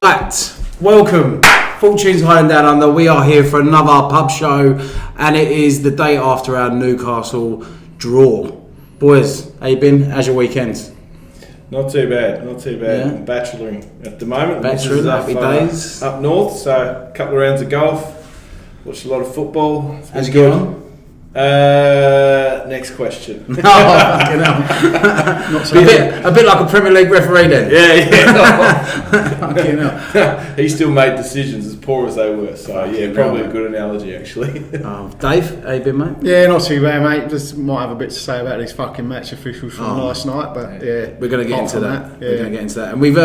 Right, welcome. Fortunes High and Down Under. We are here for another pub show, and it is the day after our Newcastle draw. Boys, how you been? How's your weekend? Not too bad. Yeah. I'm bacheloring at the moment. Bacheloring, happy days. Up north, so a couple of rounds of golf, watched a lot of football. How's it going? Next question. Fucking hell. Not so a bit like a Premier League referee then. Yeah. Fucking hell. He still made decisions as poor as they were, so yeah, probably hell, a good analogy actually. Dave, how you been, mate? Yeah, not too bad, mate. Just might have a bit to say about these fucking match officials from last night, but yeah, we're going to get into that. Yeah. We're going to get into that. And we've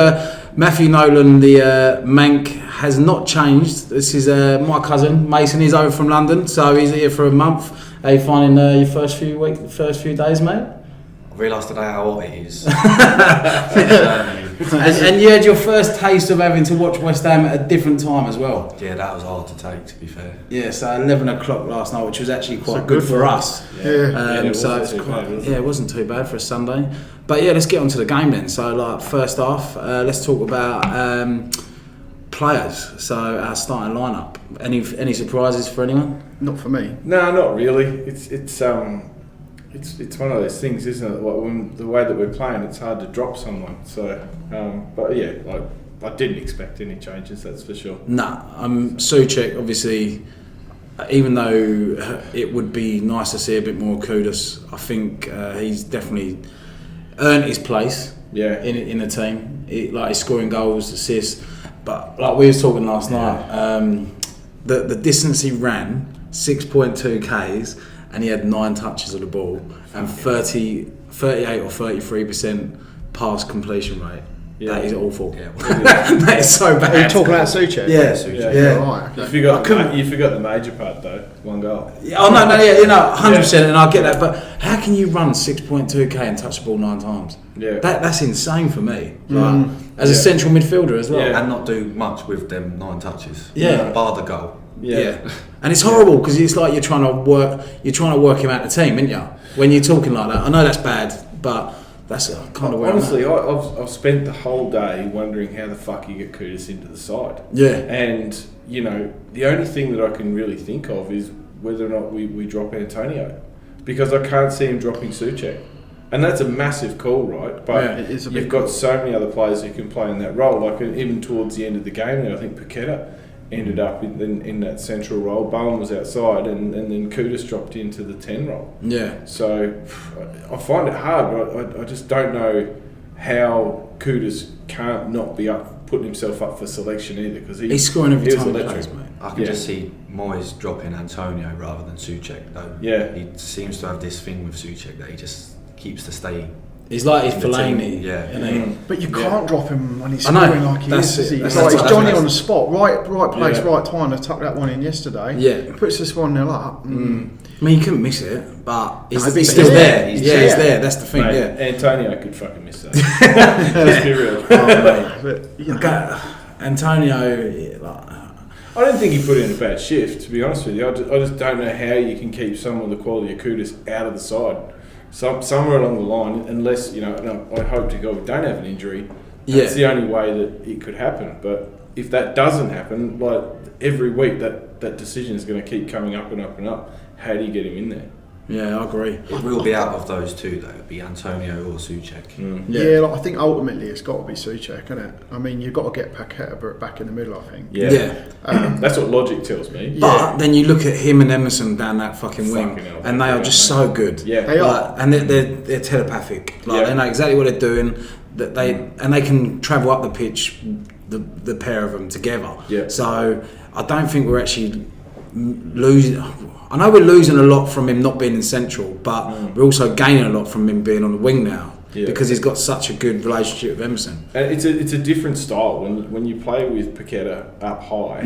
Matthew Nolan, the Manc, has not changed. This is my cousin Mason. He's over from London, so he's here for a month. How you finding your first few days, mate? I realised today how hot it is. and you had your first taste of having to watch West Ham at a different time as well. Yeah, that was hard to take, to be fair. Yeah, so 11 o'clock last night, which was actually quite good for us. Yeah. It wasn't too bad for a Sunday. But yeah, let's get on to the game then. So, like, first off, let's talk about players. So, our starting lineup. Any surprises for anyone? Not for me. No, not really. It's one of those things, isn't it? Like when the way that we're playing, it's hard to drop someone. So, but yeah, like I didn't expect any changes. That's for sure. Nah, Souček, obviously, even though it would be nice to see a bit more Kudus, I think he's definitely earned his place. Yeah. In the team, he's scoring goals, assists. But like we was talking last night, the distance he ran, 6.2 Ks, and he had 9 touches of the ball and 38 or 33% pass completion rate. Yeah. That is awful. Yeah. That is so bad. Are you talking about Souček? Yeah. Yeah. Right, okay. You forgot the major part though. 1 goal. Oh no, 100%, and I get that. But how can you run 6.2 K and touch the ball 9 times? Yeah. That's insane for me. Like, as a central midfielder as well. And not do much with them 9 touches. Yeah. Bar the goal. Yeah. And it's horrible because it's like you're trying to work him out the team, aren't you? When you're talking like that. I know that's bad, but that's kind of where honestly, I've spent the whole day wondering how the fuck you get Kudus into the side. Yeah. And, you know, the only thing that I can really think of is whether or not we drop Antonio. Because I can't see him dropping Souček. And that's a massive call, right? But you've got so many other players who can play in that role. Like even towards the end of the game there, I think Paqueta ended up in that central role. Bowen was outside, and then Kudus dropped into the 10 role. Yeah. So I find it hard. I just don't know how Kudus can't not be putting himself up for selection either, because he's scoring every time he plays, mate. I can just see Moyes dropping Antonio rather than Souček, though. Yeah. He seems to have this thing with Souček that he just keeps to stay. He's like his Fellaini. Yeah. But you can't drop him when he's scoring like he is. He's Johnny on the spot, right place, right time. I tucked that one in yesterday. Yeah. Puts this 1-0 up. I mean, you couldn't miss it, but he's still there. He's He's there. That's the thing. Mate, Yeah. Antonio could fucking miss that. Let's be real. But, you know, Antonio, I don't think he put in a bad shift, to be honest with you. I just don't know how you can keep someone with the quality of Kudus out of the side. Somewhere along the line, unless, you know, and I hope to God we don't have an injury, that's the only way that it could happen. But if that doesn't happen, like every week that decision is going to keep coming up and up and up. How do you get him in there? yeah, I agree. It will be out of those two, though. It'll be Antonio or Souček. Yeah, like, I think ultimately it's got to be Souček, isn't it? I mean, you've got to get Paqueta back in the middle, I think. Yeah. That's what logic tells me. But then you look at him and Emerson down that fucking wing, hell, and they are just so good. Yeah. They are. And they're telepathic. Like they know exactly what they're doing. That they can travel up the pitch, the pair of them together. Yeah. So I don't think we're actually losing. I know we're losing a lot from him not being in central, but we're also gaining a lot from him being on the wing now. Yeah. Because he's got such a good relationship with Emerson. And it's a different style when you play with Paqueta up high,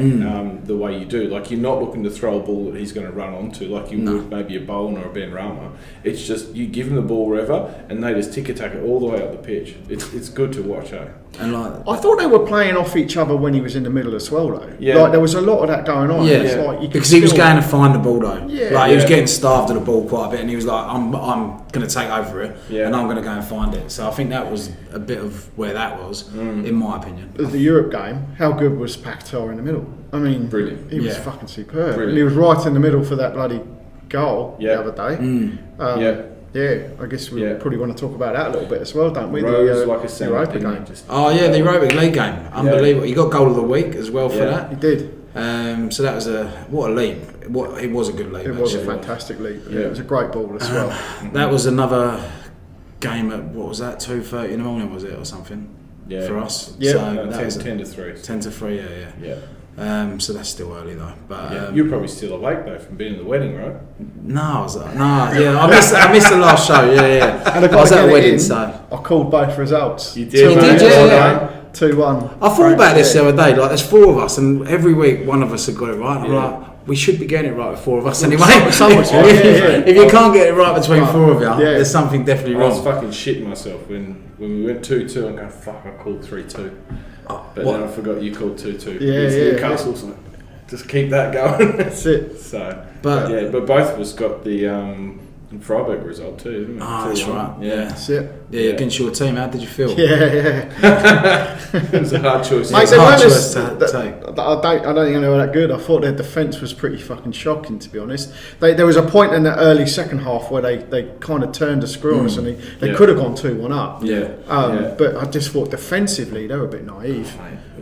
the way you do. Like, you're not looking to throw a ball that he's going to run onto like you would maybe a Bowen or a Ben Rama. It's just you give him the ball wherever, and they just tick-attack it all the way up the pitch. It's good to watch, eh? And like, I thought they were playing off each other when he was in the middle as well, though. Yeah. Like there was a lot of that going on. yeah, It's like you could because he was still- going to find the ball though. Yeah. Like he was Yeah. getting starved of the ball quite a bit, and he was like, "I'm going to take over it, Yeah. and I'm going to go and find it." So I think that was a bit of where that was, in my opinion. the Europe game. How good was Paquetá in the middle? I mean, Brilliant. He was Yeah. fucking superb. Brilliant. And he was right in the middle for that bloody goal Yeah. the other day. Yeah. Yeah, I guess we Yeah. probably want to talk about that a little bit as well, don't we? Rose like a center, Europa didn't he? game. Just- Oh yeah, the Europa League game, unbelievable. He got goal of the week as well for Yeah. He did. that. So that was what a leap. It was a good leap. It was a actually. fantastic leap. Yeah. It was a great ball as well. That was another game at what was that 2:30 in the morning, was it, or something? Yeah. For us. Yeah. So No, that 10, was 10 to 3. 10 to 3. Yeah. So that's still early though. But Yeah. You're probably still awake though from being at the wedding, right? I missed the last show. Yeah. And I was at a get it wedding, in, so I called both results. You did, You did, yeah. 2-1. I thought about this the other day. Like, there's 4 of us, and every week one of us had got it right. And I'm like, we should be getting it right with 4 of us anyway. Someone should, yeah. If you can't get it right between Right. 4 of you, Yeah. there's something definitely I was wrong. fucking shitting myself when we went 2-2 and going, fuck, I called 3-2. But What? then I forgot you called 2-2. Yeah, Because yeah, Newcastle's like, just keep that going. That's it. So, But- but both of us got the Freiburg result too, didn't we? Ah, that's 2-1. right. Yeah. That's it. Yeah, against your team, how did you feel? Yeah. It was a hard choice. Mate, It's they hard weren't choice as- to that- take. I don't think they were that good. I thought their defence was pretty fucking shocking, to be honest. There was a point in the early second half where they kind of turned the screw on us, and they Yeah. could have gone 2-1 up. Yeah. But I just thought defensively they were a bit naive.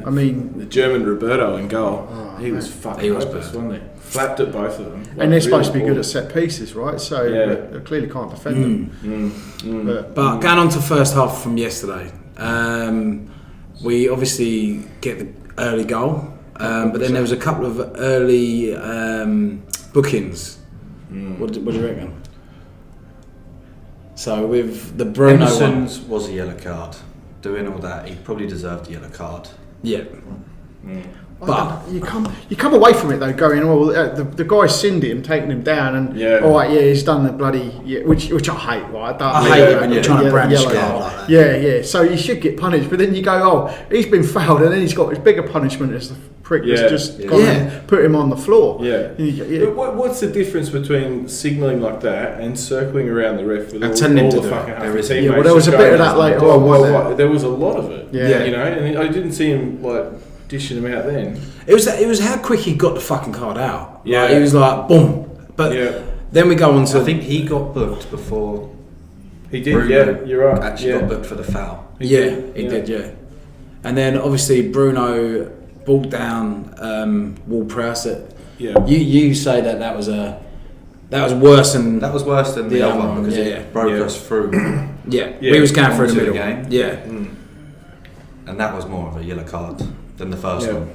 I mean, The German Roberto in goal, he was man. fucking He was hopeless, bad. wasn't he? Flapped at both of them. and they're supposed to be good at set pieces, right? So Yeah. they clearly can't defend them. But But going on to first half from yesterday, we obviously get the early goal, but then there was a couple of early bookings. What do you reckon? So with the Bruno one, Emerson's was a yellow card. Doing all that, he probably deserved a yellow card. yeah. I But- don't know, you come away from it though going, oh, the guy sinned him, taking him down, and Yeah. all right, yeah, he's done the bloody, which I hate, right? I hate it when you're trying to brandish yellow card card. like that. Yeah. So you should get punished, but then you go, oh, he's been fouled, and then he's got his bigger punishment as the prick Yeah. that's just Yeah. gone Yeah. and put him on the floor. Yeah. And you go, But what's the difference between signalling like that and circling around the ref with And all, telling him all to the do it? fucking There half is- the Yeah, teammates well, there was just a bit going, of that later "Oh, on, wasn't well, there was a lot of it. Yeah. You know, and I didn't see him like dishing them out then. It was how quick he got the fucking card out. Yeah. Like, he was like boom. But Yeah. then we go on to I think he got booked before He did, Bruno yeah, you're right. actually yeah. got booked for the foul. He yeah, did, he yeah. did, yeah. And then obviously Bruno brought down Ward-Prowse. Yeah. You say that was worse than That was worse than the Yeah, other one because yeah. it broke Yeah. us through, yeah. Yeah, We was going through the onto the middle. game. Yeah. and that was more of a yellow card than the first Yeah. one.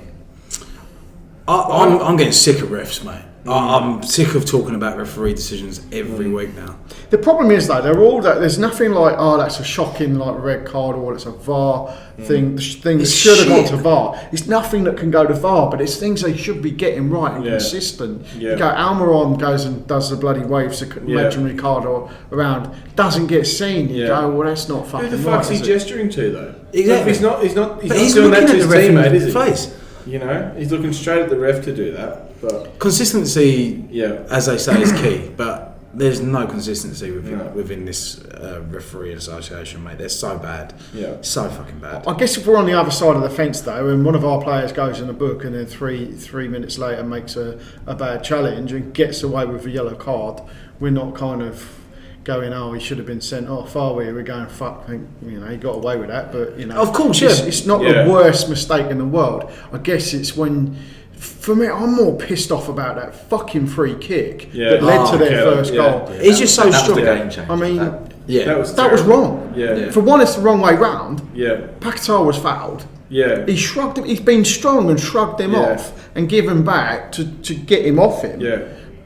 I'm getting sick of refs, mate. I'm sick of talking about referee decisions every week now. The problem is though, they're all that. There's nothing like, oh, that's a shocking like red card, or it's a VAR thing. The thing that It's should have gone shit. to VAR. It's nothing that can go to VAR, but it's things they should be getting right and Yeah. consistent. Yeah. You go, Almiron goes and does the bloody waves the Yeah. imaginary card or around, doesn't get seen. You Yeah. go, well, that's not fucking Who the right. fuck's he is it? gesturing to though? Exactly. He's not But not he's doing looking that to at his the ref in teammate, is the he? face. You know, he's looking straight at the ref to do that. But Consistency, yeah, as they say, is key. But there's no consistency No. within this referee association, mate. They're so bad. yeah. So fucking bad. I guess if we're on the other side of the fence though, and one of our players goes in the book and then three minutes later makes a bad challenge and gets away with a yellow card, we're not kind of going, oh, he should have been sent off, are we? We're going, fuck, you know, he got away with that, but you know, Of course, it's, yeah. it's not Yeah. the worst mistake in the world. I guess it's when. For me, I'm more pissed off about that fucking free kick Yeah. that led Oh, to their okay, first yeah. goal. Yeah. He's just so That was strong. the game changer. I mean, That- Yeah. That was that was terrible. wrong. Yeah, For one, it's the wrong way round. yeah, Paquetá was fouled. yeah. He shrugged him. He's been strong and shrugged him Yeah. off and given back to get him off him. Yeah.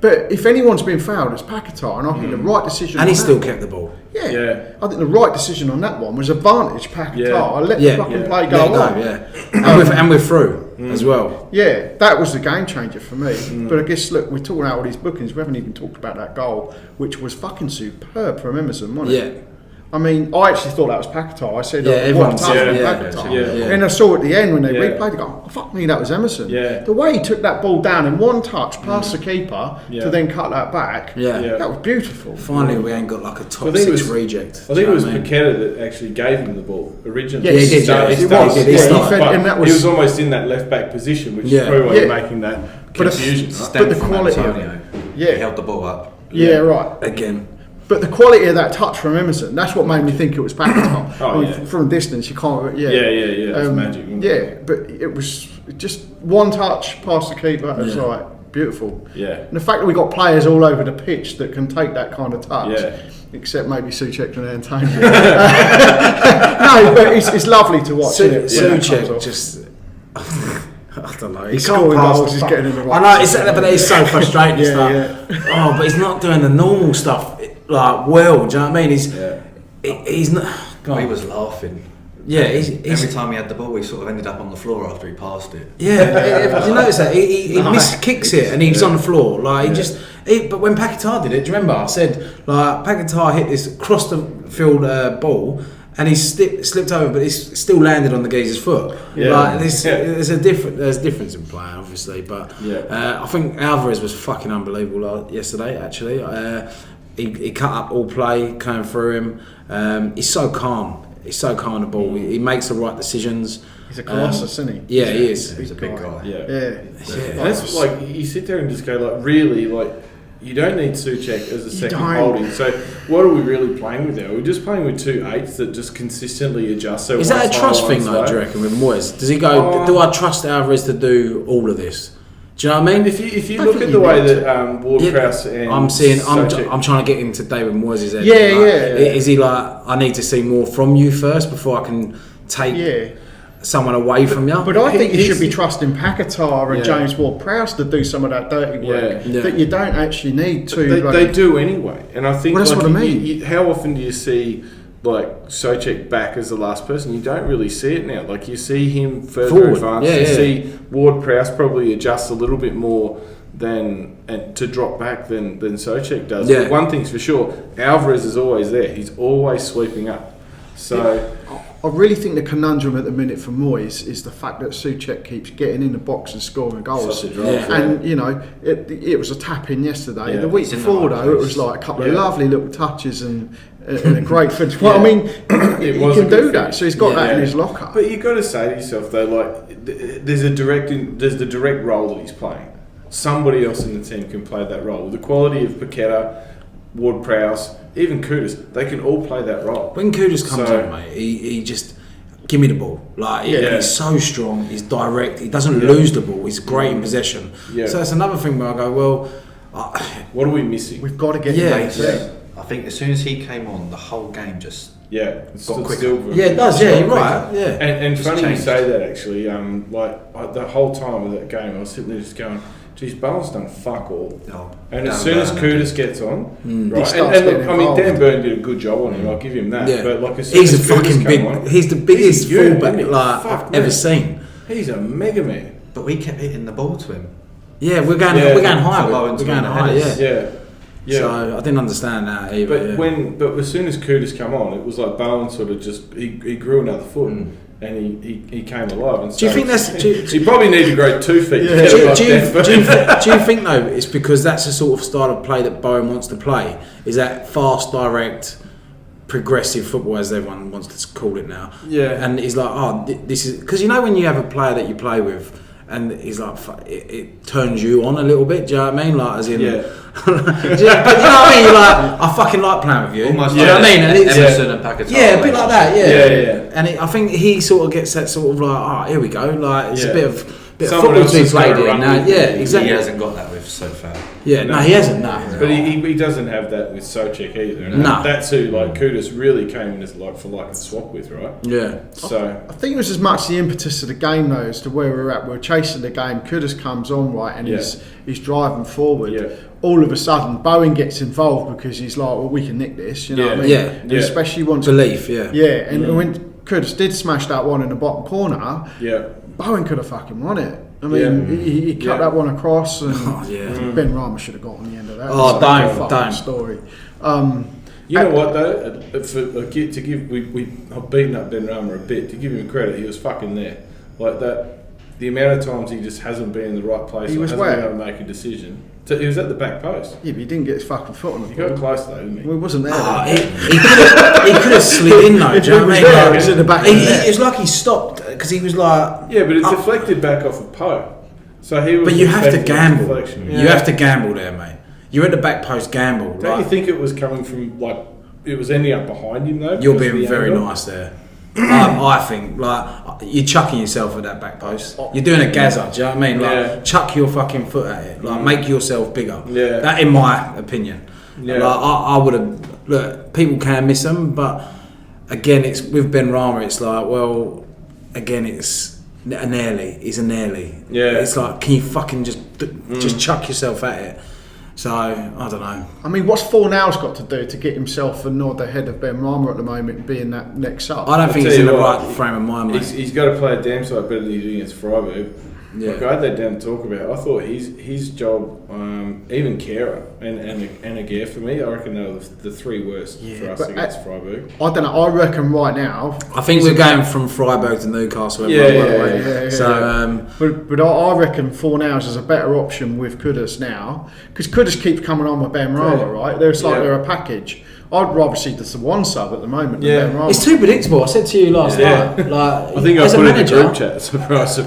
But if anyone's been fouled, it's Paquetá, and I think the right decision. And he on still that, kept the ball. Yeah. Yeah. I think the right decision on that one was advantage Paquetá. Yeah. I let Yeah. the fucking Yeah. play Let go it go, on. yeah. And we're through as well. Yeah, that was the game changer for me. But I guess, look, we're talking about all these bookings. We haven't even talked about that goal, which was fucking superb from Emerson, wasn't Yeah. it? I mean, I actually thought that was Paquetá. I said, everyone what a touch said, from Paquetá. yeah. And I saw at the end when they Yeah. replayed, they go, oh, fuck me, that was Emerson. Yeah. The way he took that ball down in one touch past the keeper Yeah. to then cut that back, Yeah. Yeah. that was beautiful. Finally, we ain't got like a top I think it 6 was- reject. I think it was Paqueta that actually gave him the ball originally. Yeah, he did, Started- yeah. he It started- was, he yeah, started. he fed- but and that he was almost in that left back position, which Yeah. is probably why Yeah. you're making that But if- confusion. right? But the From quality of Antonio. Yeah. He held the ball up. Yeah, right. Again. But the quality of that touch from Emerson, that's what made me think it was Paquetá. Oh, I mean, yeah. from a distance, you can't. Yeah, Yeah, it's magic, isn't it? Yeah, but it was just one touch past the keeper. It was Yeah. like beautiful. Yeah. And the fact that we got players all over the pitch that can take that kind of touch, Yeah. except maybe Souček and Antonio. No, but it's lovely to watch. isn't it, when that comes Souček off. just. I don't know. He He's can't scoring pass goals, the he's fuck- getting in the right I know, it's but it's so frustrating. It's Yeah, like, oh, but he's not doing the normal stuff like well. Do you know what I mean? He's not. God. He was laughing. Yeah, he's Every time he had the ball, he sort of ended up on the floor after he passed it. Yeah, did you notice that? He kicks it and he's on the floor. Like he just. But when Paquetá did it, do you remember? I said like Paquetá hit this across the field ball and he slipped over, but it's still landed on the geezer's foot. Yeah. Like there's a difference in playing, obviously, but Yeah. I think Alvarez was fucking unbelievable yesterday. Actually, he cut up all play, came through him. He's so calm. He's so calm on the ball. He makes the right decisions. He's a colossus, isn't he? Yeah, he is. He's a big guy. Yeah. Yeah. And that's like you sit there and just go like, really, like you don't need Souček as a second don't. holding. So what are we really playing with there? We're just playing with 2 8s that just consistently adjust. So Is that one's a trust high, thing one's though, low. do you reckon, with Moyes? Does he go, do I trust Alvarez to do all of this? Do you know what I mean? If you I look think at you the way need that Ward-Prowse and I'm Souček- trying to get into David Moyes' head. Yeah, Like, yeah. Is he like, I need to see more from you first before I can take Yeah. someone away from you? But I think you He's- should be trusting Paquetá and Yeah. James Ward-Prowse to do some of that dirty work Yeah. that you don't actually need to. They, like- they do anyway, and I think Well, that's like, what I mean. how often do you see like Souček back as the last person? You don't really see it now. Like you see him further Forward. advanced. Yeah, you yeah. see Ward-Prowse probably adjust a little bit more than and to drop back than Souček does. Yeah. But one thing's for sure, Alvarez is always there. He's always sweeping up. So I really think the conundrum at the minute for Moyes is the fact that Souček keeps getting in the box and scoring goals. such a drive. Yeah. And you know, it was a tap in yesterday. Yeah. The week He's in the before, right though, it place. was like a couple of Yeah. lovely little touches and a great finish. Well, I mean, It he was a can good do that, finish. so he's got that in Yeah. his locker. But you've got to say to yourself though, like there's the direct role that he's playing. Somebody else in the team can play that role. The quality of Paqueta, Ward-Prowse, even Kudus, they can all play that role. When Kudus comes So- on, mate, he just give me the ball. Like Yeah. he's so strong. He's direct. He doesn't lose the ball. He's great in possession. Yeah. So that's another thing where I go, well, What are we missing? We've got to get Yeah. him back there. I think as soon as he came on, the whole game just Yeah, it's Got quicker. still yeah, it does. Yeah, you're right. Yeah. And Just funny changed. you say that actually. The whole time of that game, I was sitting there just going, "Geez, Bowen's done fuck all." oh, And as Dan soon as Burn. Kudus gets on, He right? starts And look, getting I mean, Dan involved. Burn did a good job on him. I'll give him that. Yeah. But like, as soon He's a as Kudus fucking come big. on, He's the biggest he's a unit, fullback isn't he? like Fuck I've me. ever seen. He's a mega man. But we kept hitting the ball to him. Yeah, we're going Yeah. high. For We're Bowen to going win the high. headers. Yeah. Yeah. Yeah. So I didn't understand that either. But yeah. but as soon as Kudus come on, it was like Bowen sort of just he grew another foot and he came alive. And Do you think that's- do you- he probably needed to grow 2 feet? Yeah. to get Do above Dan Burn. do you think though it's because that's the sort of style of play that Bowen wants to play? Is that fast, direct, progressive football, as everyone wants to call it now? Yeah. And he's like, oh, this is because you know when you have a player that you play with, and he's like, it turns you on a little bit. Do you know what I mean? Like as in, Yeah. but you know what I mean? You're like, I fucking like playing with you. Almost Do you know what I mean? And it's, Emerson and Paquetá. yeah, a bit like that, yeah. Yeah. And I think he sort of gets that sort of like, oh, here we go. Like it's Yeah. a bit of Someone football else to be has gotta played here run now. with Yeah, it. exactly. He hasn't got that with so far. Yeah, no, he hasn't. No, But he doesn't have that with Souček either. And No. that's who like Kudus really came in as like for like and swap with, right? yeah, So I think it was as much the impetus of the game though as to where we're at. We're chasing the game. Kudus comes on right and Yeah. he's driving forward. Yeah. All of a sudden, Bowen gets involved because he's like, well, we can nick this. You know what I mean? Yeah. And Yeah. especially once. belief. Yeah, Yeah, and when Kudus did smash that one in the bottom corner, yeah, Bowen could have fucking won it. I mean, Yeah. he cut Yeah. that one across, and Oh, yeah. Ben Rama should have got on the end of that. Oh, It's a don't, fucking don't. story. You know what though? I've beaten up Benrahma a bit. To give him credit, he was fucking there. Like that, the amount of times he just hasn't been in the right place. He was hasn't been where? able to make a decision. So he was at the back post. Yeah, but he didn't get his fucking foot on the He ball. got close though, didn't he? Well, he wasn't there. He could have slid in though. Do you know what I mean? there, Like, he was in the back of the net. it was like he stopped because he was like. Yeah, but it deflected back off of Poe. So he was. But you have to expecting gamble. deflection. You have to gamble there, mate. You're at the back post, gamble. Don't you Like, think it was coming from like it was ending up behind him though? you're because of being the very angle? nice there. I think like you're chucking yourself at that back post. You're doing a Gaza. Do you know what I mean? Like Yeah. chuck your fucking foot at it. Like make yourself bigger. Yeah. That, in my opinion. Yeah. Like, I would have. Look, people can miss them, but again, it's with Benrahma. It's like, well, again, it's an early. It's an early. Yeah. It's like, can you fucking just chuck yourself at it? So I don't know. I mean, what's Fornals got to do to get himself a nod ahead of Benrahma at the moment, being that next up? I don't think tell he's in you the what, right frame of mind, mate. He's got to play a damn sight better than he did against Freiburg. Yeah. Like I had that down to talk about. I thought his job, even Kehrer and Aguirre for me, I reckon they were the three worst for us but against Freiburg. I don't know. I reckon right now. I think we're going from Freiburg to Newcastle. Yeah, by the way. yeah. So But I reckon Fornals is a better option with Kudus now, because Kudus keeps coming on with Benrahma, Yeah. right? It's like Yeah. they're a package. I'd rather see just the one sub at the moment Yeah. than Benrahma. it's too predictable. I said to you last Yeah. night. Like, I think I as a put it in the manager, group chat. Surprise.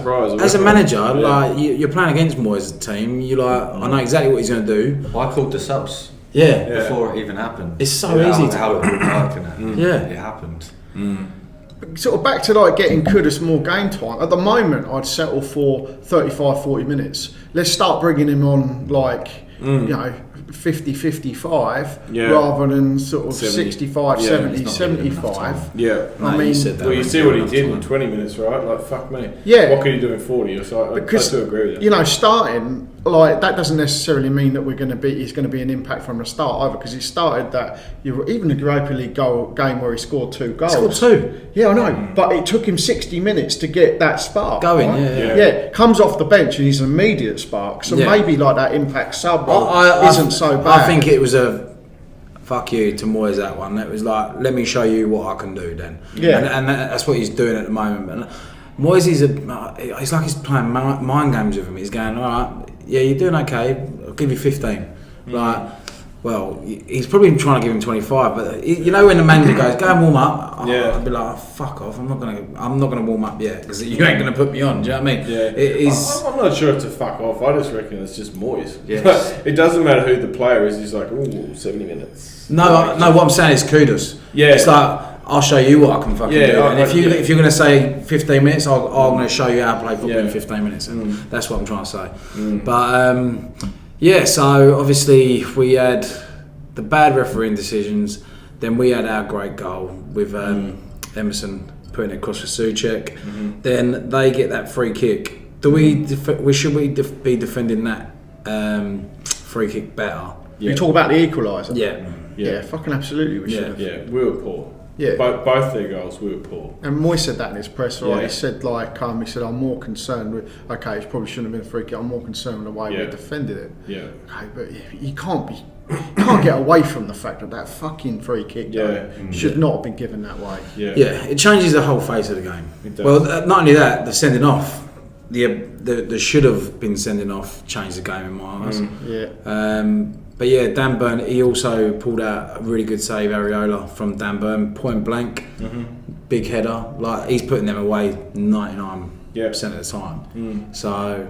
as a manager, like you're playing against Moyes' team. You like, I know exactly what he's going to do. I called the subs Yeah. Yeah. before it even happened. It's so easy to- how it would work and Yeah. it happened. Sort of back to like getting Kudus more game time. At the moment, I'd settle for 35, 40 minutes. Let's start bringing him on like, you know, 50, 55 Yeah. rather than sort of 70. 65, Yeah, 70, it's not giving enough 75. time. Yeah. I No, mean, you said that. Well, you mate. see what he did in 20 minutes, right? Like, fuck me. Yeah. What could he do in 40? So I Because, do agree with that. you know, starting, like, that doesn't necessarily mean that he's going to be an impact from the start either, because he started that, even the Europa League game where he scored 2 goals. Scored 2. Yeah, I know, but it took him 60 minutes to get that spark. Going, right? yeah. Yeah. Comes off the bench and he's an immediate spark, so Yeah. maybe like that impact sub I isn't so bad. I think it was a fuck you to Moyes, that one. It was like, let me show you what I can do then. Yeah. And that's what he's doing at the moment. And Moyes it's like he's playing mind games with him. He's going, all right, yeah, you're doing okay. I'll give you 15. Like, well, he's probably trying to give him 25, but you know when the manager goes, go and warm up. Yeah. I'd be like, oh, fuck off. I'm not gonna warm up yet because you ain't gonna put me on. Do you know what I mean? Yeah. It is. I'm not sure it's a fuck off. I just reckon it's just Moyes. Yes. It doesn't matter who the player is. He's like, ooh, 70 minutes. No, what I'm saying is kudos. Yeah. It's like, I'll show you what I can fucking Yeah, do. And if yeah. you're going to say 15 minutes, I'm going to show you how to play football in Yeah. 15 minutes. And that's what I'm trying to say. But, yeah, so obviously we had the bad refereeing decisions. Then we had our great goal with Emerson putting it across for Souček. Then they get that free kick. Should we be defending that free kick better? You talk about the equaliser. Yeah. Yeah, fucking absolutely we Yeah. should have. Yeah, we were poor. Yeah. Both their goals, we were poor. And Moyes said that in his press, right? Yeah. He said, like, he said, I'm more concerned with, okay, it probably shouldn't have been a free kick, I'm more concerned with the way Yeah. we defended it. Yeah. Okay, but you can't get away from the fact that fucking free kick though, should not have been given that way. Yeah. Yeah, it changes the whole face of the game. It does. Well, not only that, the sending off, the should have been sending off changed the game in my eyes. Yeah. But yeah, Dan Burn, he also pulled out a really good save, Areola, from Dan Burn, point blank, big header. Like, he's putting them away 99% of the time. So,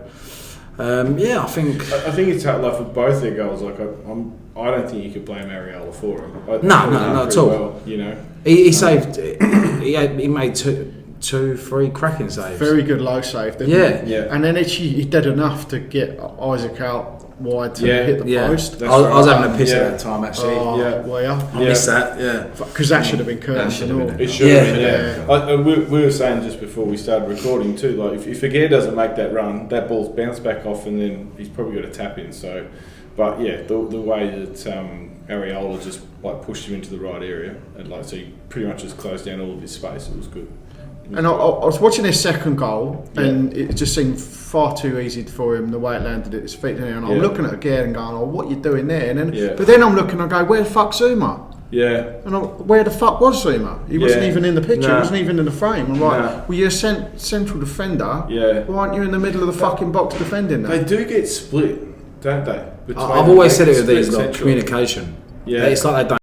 yeah, I think. I think it's hard, like for both their goals. Like I don't think you could blame Areola for him. No, not at all. Well, you know. He saved. He made two, 3 cracking saves. Very good low save, didn't Yeah. he? Yeah. And then he did enough to get Isaac out wide to Yeah, hit the Yeah, post. I was having a piss Yeah. at that time actually. Oh, Yeah. well, yeah. I missed that. Yeah. Because that should have been That curtains should and have all. been It should have Yeah. been, yeah. We were saying just before we started recording too, like if Aguirre doesn't make that run, that ball's bounced back off and then he's probably got a tap in. So, but yeah, the way that Areola just like pushed him into the right area and like so he pretty much just closed down all of his space. It was good. And I was watching his second goal, and it just seemed far too easy for him the way it landed at his feet. And I'm Yeah. looking at it again and going, "Oh, what are you doing there?" And then, Yeah. but then I'm looking and I go, "Where the fuck's Zuma?" Yeah. And where the fuck was Zuma? He wasn't Yeah. even in the picture. Nah. He wasn't even in the frame. I'm like, Nah. well, you're a central defender. Yeah. Why aren't you in the middle of the fucking box defending that? They do get split, don't they? Between I've always them. said it with Split these, like, central. communication. Yeah. It's like they don't